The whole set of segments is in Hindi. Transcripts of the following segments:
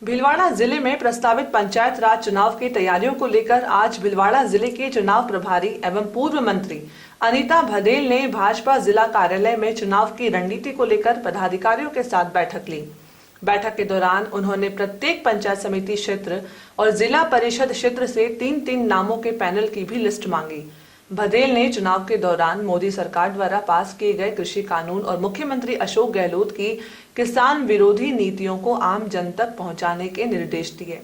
भीलवाड़ा जिले में प्रस्तावित पंचायत राज चुनाव की तैयारियों को लेकर आज भीलवाड़ा जिले के चुनाव प्रभारी एवं पूर्व मंत्री अनीता भदेल ने भाजपा जिला कार्यालय में चुनाव की रणनीति को लेकर पदाधिकारियों के साथ बैठक ली। बैठक के दौरान उन्होंने प्रत्येक पंचायत समिति क्षेत्र और जिला परिषद क्षेत्र से 3-3 नामों के पैनल की भी लिस्ट मांगी। भदेल ने चुनाव के दौरान मोदी सरकार द्वारा पास किए गए कृषि कानून और मुख्यमंत्री अशोक गहलोत की किसान विरोधी नीतियों को आम जन तक पहुंचाने के निर्देश दिए।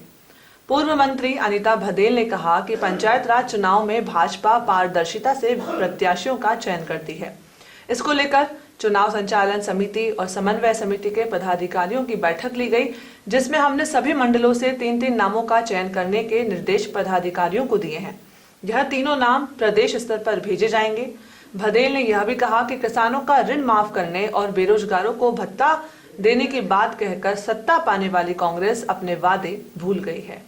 पूर्व मंत्री अनीता भदेल ने कहा कि पंचायत राज चुनाव में भाजपा पारदर्शिता से प्रत्याशियों का चयन करती है। इसको लेकर चुनाव संचालन समिति और समन्वय समिति के पदाधिकारियों की बैठक ली गई, जिसमें हमने सभी मंडलों से 3-3 नामों का चयन करने के निर्देश पदाधिकारियों को दिए हैं। यह तीनों नाम प्रदेश स्तर पर भेजे जाएंगे। भदेल ने यह भी कहा कि किसानों का ऋण माफ करने और बेरोजगारों को भत्ता देने की बात कहकर सत्ता पाने वाली कांग्रेस अपने वादे भूल गई है।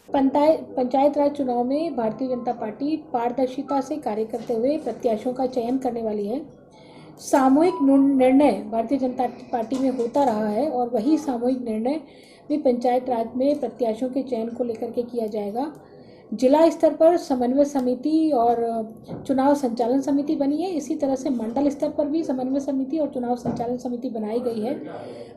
पंचायत राज चुनाव में भारतीय जनता पार्टी पारदर्शिता से कार्य करते हुए प्रत्याशियों का चयन करने वाली है। सामूहिक निर्णय भारतीय जनता पार्टी में होता रहा है और वही सामूहिक निर्णय भी पंचायत राज में प्रत्याशियों के चयन को लेकर के किया जाएगा। जिला स्तर पर समन्वय समिति और चुनाव संचालन समिति बनी है। इसी तरह से मंडल स्तर पर भी समन्वय समिति और चुनाव संचालन समिति बनाई गई है।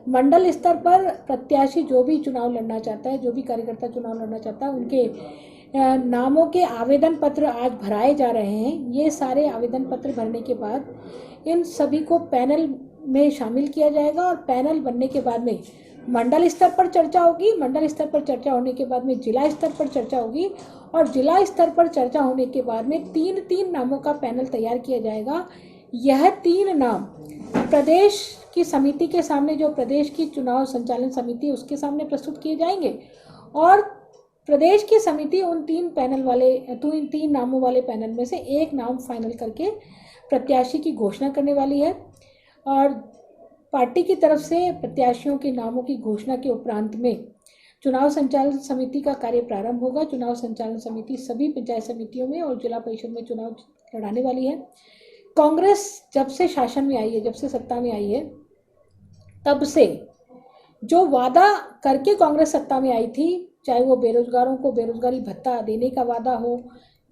मंडल स्तर पर प्रत्याशी जो भी चुनाव लड़ना चाहता है, जो भी कार्यकर्ता चुनाव लड़ना चाहता है, उनके नामों के आवेदन पत्र आज भराए जा रहे हैं। ये सारे आवेदन पत्र भरने के बाद इन सभी को पैनल में शामिल किया जाएगा और पैनल बनने के बाद में मंडल स्तर पर चर्चा होगी। मंडल स्तर पर चर्चा होने के बाद में जिला स्तर पर चर्चा होगी और जिला स्तर पर चर्चा होने के बाद में 3-3 नामों का पैनल तैयार किया जाएगा। यह 3 नाम प्रदेश की समिति के सामने, जो प्रदेश की चुनाव संचालन समिति उसके सामने प्रस्तुत किए जाएंगे और प्रदेश की समिति उन 3 नामों वाले पैनल में से एक नाम फाइनल करके प्रत्याशी की घोषणा करने वाली है। और पार्टी की तरफ से प्रत्याशियों के नामों की घोषणा के उपरांत में चुनाव संचालन समिति का कार्य प्रारंभ होगा। चुनाव संचालन समिति सभी पंचायत समितियों में और जिला परिषद में चुनाव लड़ाने वाली है। कांग्रेस जब से शासन में आई है, जब से सत्ता में आई है, तब से जो वादा करके कांग्रेस सत्ता में आई थी, चाहे वो बेरोजगारों को बेरोजगारी भत्ता देने का वादा हो,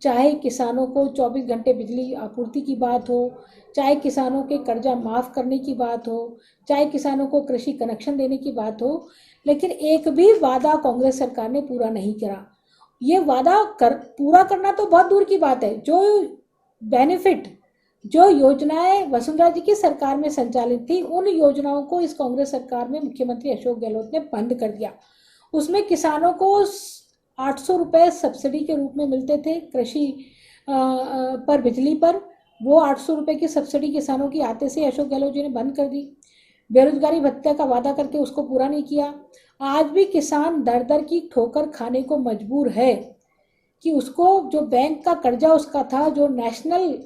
चाहे किसानों को 24 घंटे बिजली आपूर्ति की बात हो, चाहे किसानों के कर्जा माफ़ करने की बात हो, चाहे किसानों को कृषि कनेक्शन देने की बात हो, लेकिन एक भी वादा कांग्रेस सरकार ने पूरा नहीं करा। ये वादा पूरा करना तो बहुत दूर की बात है। जो बेनिफिट, जो योजनाएं वसुंधरा जी की सरकार में संचालित थी, उन योजनाओं को इस कांग्रेस सरकार में मुख्यमंत्री अशोक गहलोत ने बंद कर दिया। उसमें किसानों को 800 रुपये सब्सिडी के रूप में मिलते थे कृषि पर, बिजली पर। वो 800 रुपये की सब्सिडी किसानों की आते से अशोक गहलोत जी ने बंद कर दी। बेरोजगारी भत्ते का वादा करके उसको पूरा नहीं किया। आज भी किसान दर दर की ठोकर खाने को मजबूर है कि उसको जो बैंक का कर्जा उसका था, जो नेशनल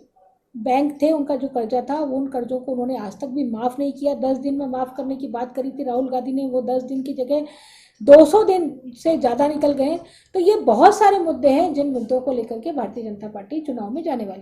बैंक थे उनका जो कर्जा था, उन कर्जों को उन्होंने आज तक भी माफ़ नहीं किया। 10 दिन में माफ़ करने की बात करी थी राहुल गांधी ने, वो 10 दिन की जगह 200 दिन से ज़्यादा निकल गए। तो ये बहुत सारे मुद्दे हैं जिन मुद्दों को लेकर के भारतीय जनता पार्टी चुनाव में जाने वाली है।